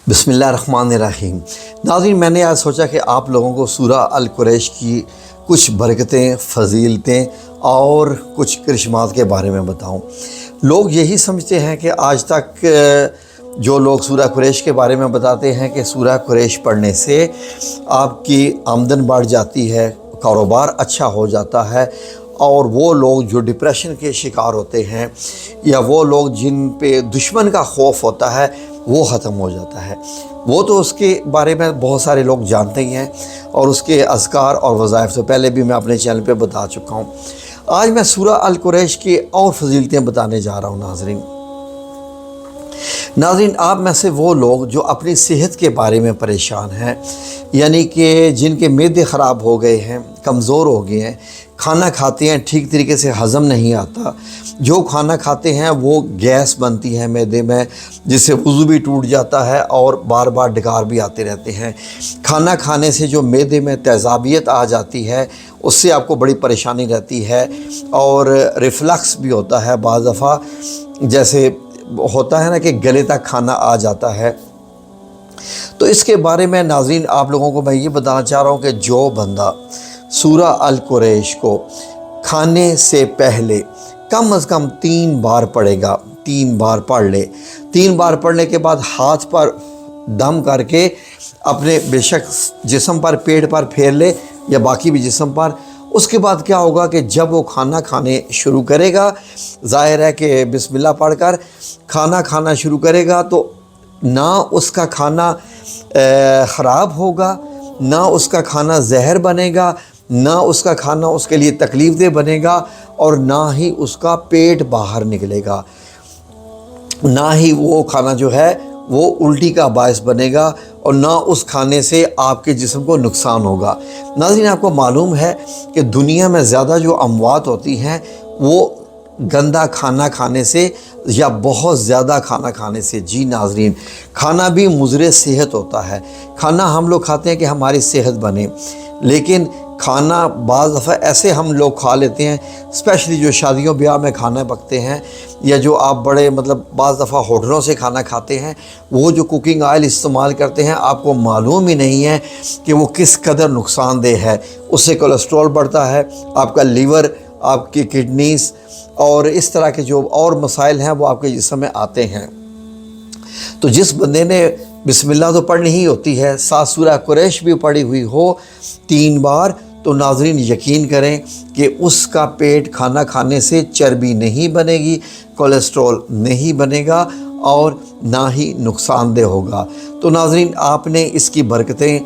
बिस्मिल्लाहिर्रहमानिर्रहीम। नाज़रीन, मैंने आज सोचा कि आप लोगों को सूरह अल कुरैश की कुछ बरकतें, फजीलतें और कुछ करिश्मात के बारे में बताऊं। लोग यही समझते हैं कि आज तक जो लोग सूरह कुरैश के बारे में बताते हैं कि सूरह कुरैश पढ़ने से आपकी आमदन बढ़ जाती है, कारोबार अच्छा हो जाता है, और वो लोग जो डिप्रेशन के शिकार होते हैं या वो लोग जिन पे दुश्मन का खौफ होता है वो ख़त्म हो जाता है। वो तो उसके बारे में बहुत सारे लोग जानते ही हैं और उसके अज़कार और वज़ाइफ तो पहले भी मैं अपने चैनल पे बता चुका हूँ। आज मैं सूरह अल कुरैश की और फजीलतें बताने जा रहा हूँ। नाज़रीन, आप में से वो लोग जो अपनी सेहत के बारे में परेशान हैं, यानी कि जिनके मैदे ख़राब हो गए हैं, कमज़ोर हो गए हैं, खाना खाते हैं ठीक तरीके से हज़म नहीं आता, जो खाना खाते हैं वो गैस बनती है मैदे में, जिससे वज़ू भी टूट जाता है और बार बार डकार भी आते रहते हैं। खाना खाने से जो मैदे में तेज़ाबियत आ जाती है उससे आपको बड़ी परेशानी रहती है, और रिफ्लक्स भी होता है। बाज़ दफ़ा जैसे होता है ना कि गले तक खाना आ जाता है। तो इसके बारे में नाज़रीन आप लोगों को मैं ये बताना चाह रहा हूँ कि जो बंदा सूरह अल कुरैश को खाने से पहले कम से कम 3 बार पढ़ेगा, 3 बार पढ़ ले, 3 बार पढ़ने के बाद हाथ पर दम करके अपने बेशक जिस्म पर, पेट पर फेर ले या बाकी भी जिस्म पर। उसके बाद क्या होगा कि जब वो खाना खाने शुरू करेगा, ज़ाहिर है कि बिस्मिल्लाह पढ़कर खाना खाना शुरू करेगा, तो ना उसका खाना ख़राब होगा, ना उसका खाना जहर बनेगा, ना उसका खाना उसके लिए तकलीफ़ दे बनेगा, और ना ही उसका पेट बाहर निकलेगा, ना ही वो खाना जो है वो उल्टी का बायस बनेगा, और ना उस खाने से आपके जिस्म को नुकसान होगा। नाज़रीन, आपको मालूम है कि दुनिया में ज़्यादा जो अमवात होती हैं वो गंदा खाना खाने से या बहुत ज़्यादा खाना खाने से। जी नाज़रीन, खाना भी मुज़र सेहत होता है। खाना हम लोग खाते हैं कि हमारी सेहत बने, लेकिन खाना बाज़ दफ़ा ऐसे हम लोग खा लेते हैं, स्पेशली जो शादियों ब्याह में खाना पकते हैं, या जो आप बड़े बाज़ दफ़ा होटलों से खाना खाते हैं, वो जो कुकिंग ऑयल इस्तेमाल करते हैं आपको मालूम ही नहीं है कि वो किस कदर नुकसानदेह है। उससे कोलेस्ट्रॉल बढ़ता है, आपका लीवर, आपकी किडनीज़ और इस तरह के जो और मसाइल हैं वो आपके जिस्म में आते हैं। तो जिस बंदे ने बिस्मिल्लाह तो पढ़नी ही होती है, साथ सूरह कुरैश भी पढ़ी हुई हो 3 बार, तो नाज़रीन यकीन करें कि उसका पेट खाना खाने से चर्बी नहीं बनेगी, कोलेस्ट्रॉल नहीं बनेगा और ना ही नुकसानदेह होगा। तो नाज़रीन, आपने इसकी बरकतें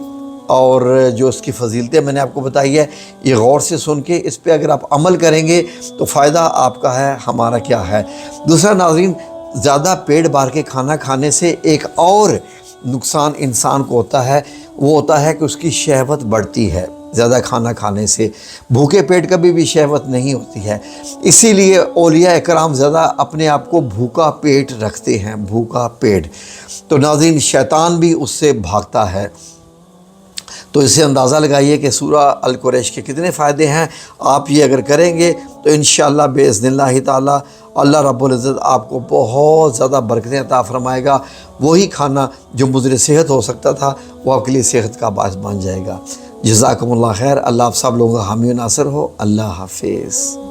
और जो इसकी फजीलतें मैंने आपको बताई है, ये गौर से सुन के इस पे अगर आप अमल करेंगे तो फ़ायदा आपका है, हमारा क्या है। दूसरा नाज़रीन, ज़्यादा पेट भर के खाना खाने से एक और नुकसान इंसान को होता है, वो होता है कि उसकी शहवत बढ़ती है। ज़्यादा खाना खाने से भूखे पेट कभी भी शहवत नहीं होती है, इसीलिए औलिया इकराम ज़्यादा अपने आप को भूखा पेट रखते हैं, भूखा पेट। तो नाज़रीन, शैतान भी उससे भागता है। तो इससे अंदाज़ा लगाइए कि सूरह अल कुरैश के कितने फ़ायदे हैं। आप ये अगर करेंगे तो इंशाअल्लाह बेइज़्निल्लाह ताला अल्लाह रब्बुल इज़्ज़त आपको बहुत ज़्यादा बरकतें अता फ़रमाएगा। वही खाना जो मुज़र सेहत हो सकता था वो आपके लिए सेहत का बायस बन जाएगा। जज़ाकुमुल्लाह खैर। अल्लाह आप सब लोगों का हामी नासर हो। अल्लाह हाफ़िज़।